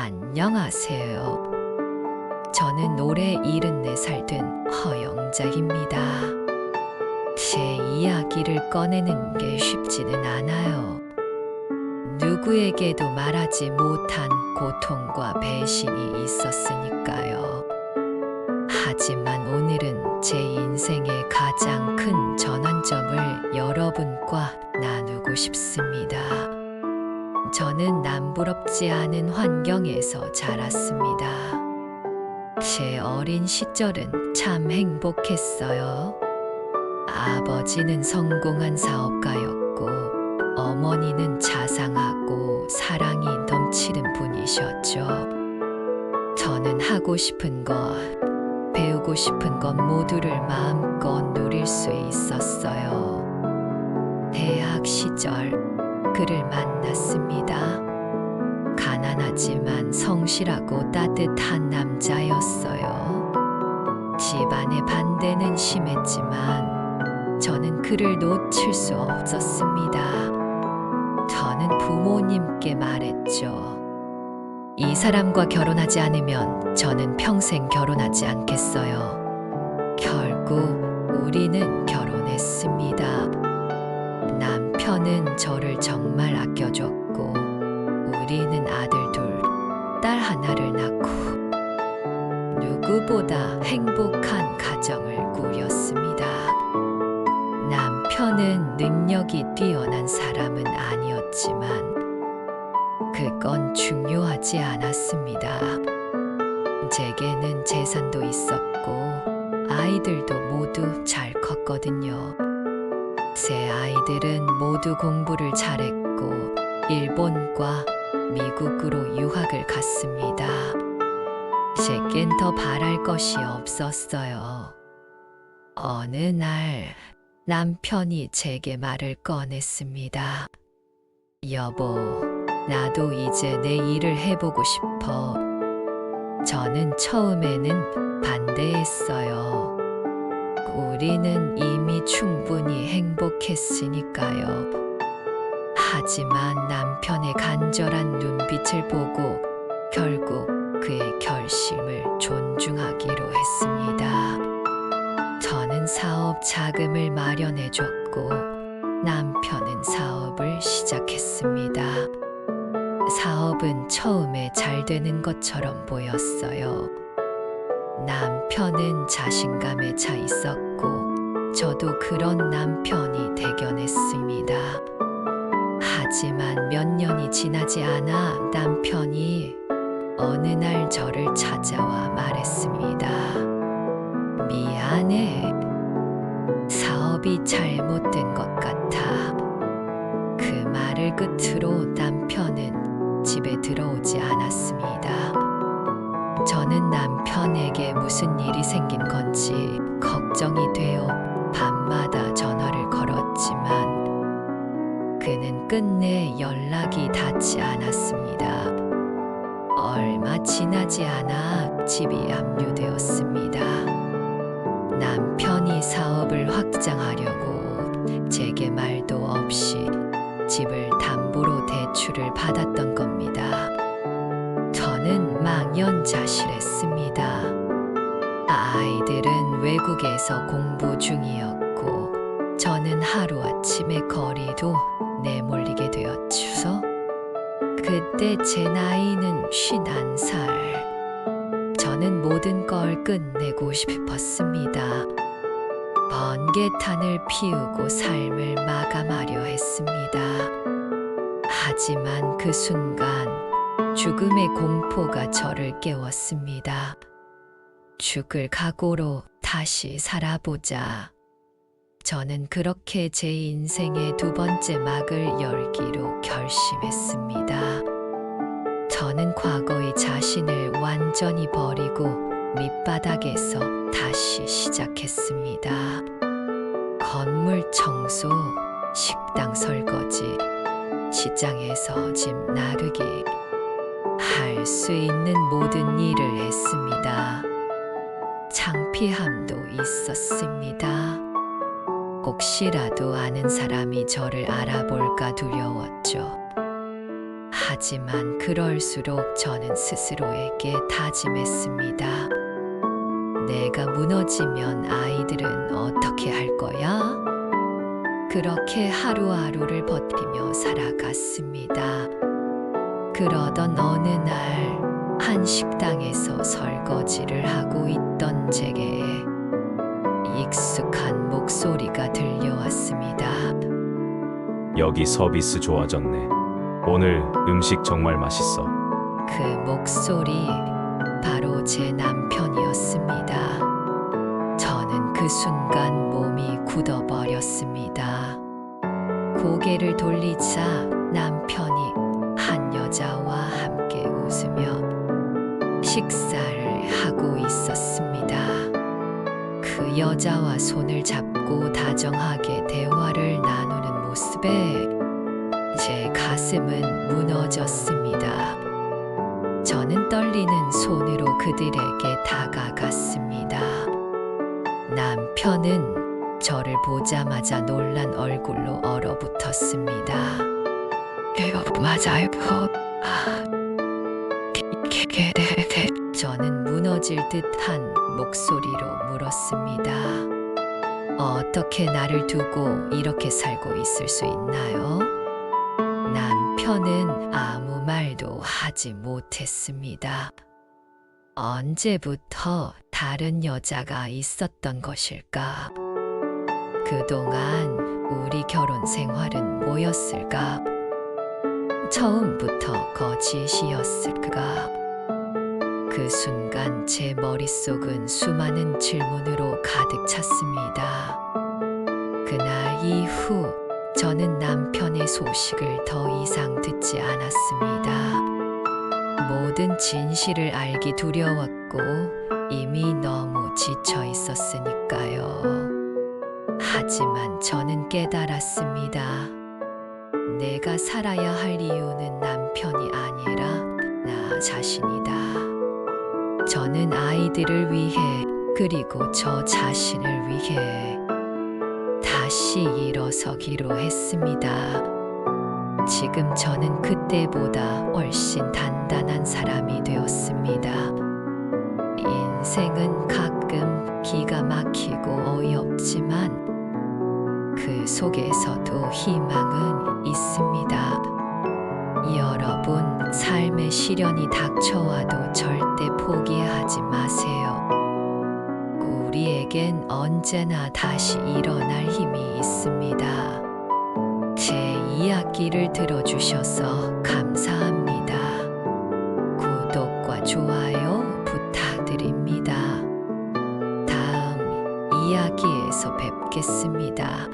안녕하세요. 저는 올해 74살 된 허영자입니다. 제 이야기를 꺼내는 게 쉽지는 않아요. 누구에게도 말하지 못한 고통과 배신이 있었으니까요. 하지만 오늘은 제 인생의 가장 큰 전환점을 여러분과 나누고 싶습니다. 저는 남부럽지 않은 환경에서 자랐습니다. 제 어린 시절은 참 행복했어요. 아버지는 성공한 사업가였고, 어머니는 자상하고 사랑이 넘치는 분이셨죠. 저는 하고 싶은 것, 배우고 싶은 것 모두를 마음껏 누릴 수 있었어요. 대학 시절 그를 만났습니다. 가난하지만 성실하고 따뜻한 남자였어요. 집안의 반대는 심했지만 저는 그를 놓칠 수 없었습니다. 저는 부모님께 말했죠. 이 사람과 결혼하지 않으면 저는 평생 결혼하지 않겠어요. 결국 우리는 결혼했습니다. 남편은 저를 정말 아껴줬고, 우리는 아들 둘, 딸 하나를 낳고 누구보다 행복한 가정을 꾸렸습니다. 남편은 능력이 뛰어난 사람은 아니었지만 그건 중요하지 않았습니다. 제게는 재산도 있었고 아이들도 모두 잘 컸거든요. 제 아이들은 모두 공부를 잘했고 일본과 미국으로 유학을 갔습니다. 제겐 더 바랄 것이 없었어요. 어느 날 남편이 제게 말을 꺼냈습니다. 여보, 나도 이제 내 일을 해보고 싶어. 저는 처음에는 반대했어요. 우리는 이미 충분히 행복했으니까요. 하지만 남편의 간절한 눈빛을 보고 결국 그의 결심을 존중하기로 했습니다. 저는 사업 자금을 마련해줬고 남편은 사업을 시작했습니다. 사업은 처음에 잘 되는 것처럼 보였어요. 남편은 자신감에 차 있었고 저도 그런 남편이 대견했습니다. 하지만 몇 년이 지나지 않아 남편이 어느 날 저를 찾아와 말했습니다. 미안해. 사업이 잘못된 것 같아. 그 말을 끝으로 남편은 집에 들어오지 않았습니다. 저는 남편에게 무슨 일이 생긴 건지 걱정이 되어 밤마다 전화를 걸었지만 그는 끝내 연락이 닿지 않았습니다. 얼마 지나지 않아 집이 압류되었습니다. 남편이 사업을 확장하려고 제게 말도 없이 집을 담보로 대출을 받았던 겁니다. 저는 망연자실했습니다. 아이들은 외국에서 공부 중이었고 저는 하루아침에 거리도 내몰리게 되었죠. 그때 제 나이는 51살. 저는 모든 걸 끝내고 싶었습니다. 번개탄을 피우고 삶을 마감하려 했습니다. 하지만 그 순간 죽음의 공포가 저를 깨웠습니다. 죽을 각오로 다시 살아보자. 저는 그렇게 제 인생의 두 번째 막을 열기로 결심했습니다. 저는 과거의 자신을 완전히 버리고 밑바닥에서 다시 시작했습니다. 건물 청소, 식당 설거지, 시장에서 짐 나르기, 할 수 있는 모든 일을 했습니다. 창피함도 있었습니다. 혹시라도 아는 사람이 저를 알아볼까 두려웠죠. 하지만 그럴수록 저는 스스로에게 다짐했습니다. 내가 무너지면 아이들은 어떻게 할 거야? 그렇게 하루하루를 버티며 살아갔습니다. 그러던 어느 날 한 식당에서 설거지를 하고 있던 제게 익숙한 목소리가 들려왔습니다. 여기 서비스 좋아졌네. 오늘 음식 정말 맛있어. 그 목소리 바로 제 남편이었습니다. 저는 그 순간 몸이 굳어버렸습니다. 고개를 돌리자 남편이 한 여자와 함께 웃으며 식사를 하고 있었습니다. 그 여자와 손을 잡고 다정하게 대화를 나누는 모습에 제 가슴은 무너졌습니다. 저는 떨리는 손으로 그들에게 다가갔습니다. 남편은 저를 보자마자 놀란 얼굴로 얼어붙었습니다. 이거 맞아요? 저는 무너질 듯한 목소리로 물었습니다. 어떻게 나를 두고 이렇게 살고 있을 수 있나요? 남편은 아무 말도 하지 못했습니다. 언제부터 다른 여자가 있었던 것일까? 그동안 우리 결혼 생활은 뭐였을까? 처음부터 거짓이었을까? 그 순간 제 머릿속은 수많은 질문으로 가득 찼습니다. 그날 이후 저는 남편의 소식을 더 이상 듣지 않았습니다. 모든 진실을 알기 두려웠고 이미 너무 지쳐 있었으니까요. 하지만 저는 깨달았습니다. 내가 살아야 할 이유는 남편이 아니라 나 자신이다. 저는 아이들을 위해 그리고 저 자신을 위해 다시 일어서기로 했습니다. 지금 저는 그때보다 훨씬 단단한 사람이 되었습니다. 인생은 가끔 기가 막히고 어이없지만 그 속에서도 희망은 있습니다. 여러분, 삶의 시련이 닥쳐와도 절대 포기하지 마세요. 우리에겐 언제나 다시 일어날 힘이 있습니다. 제 이야기를 들어주셔서 감사합니다. 구독과 좋아요 부탁드립니다. 다음 이야기에서 뵙겠습니다.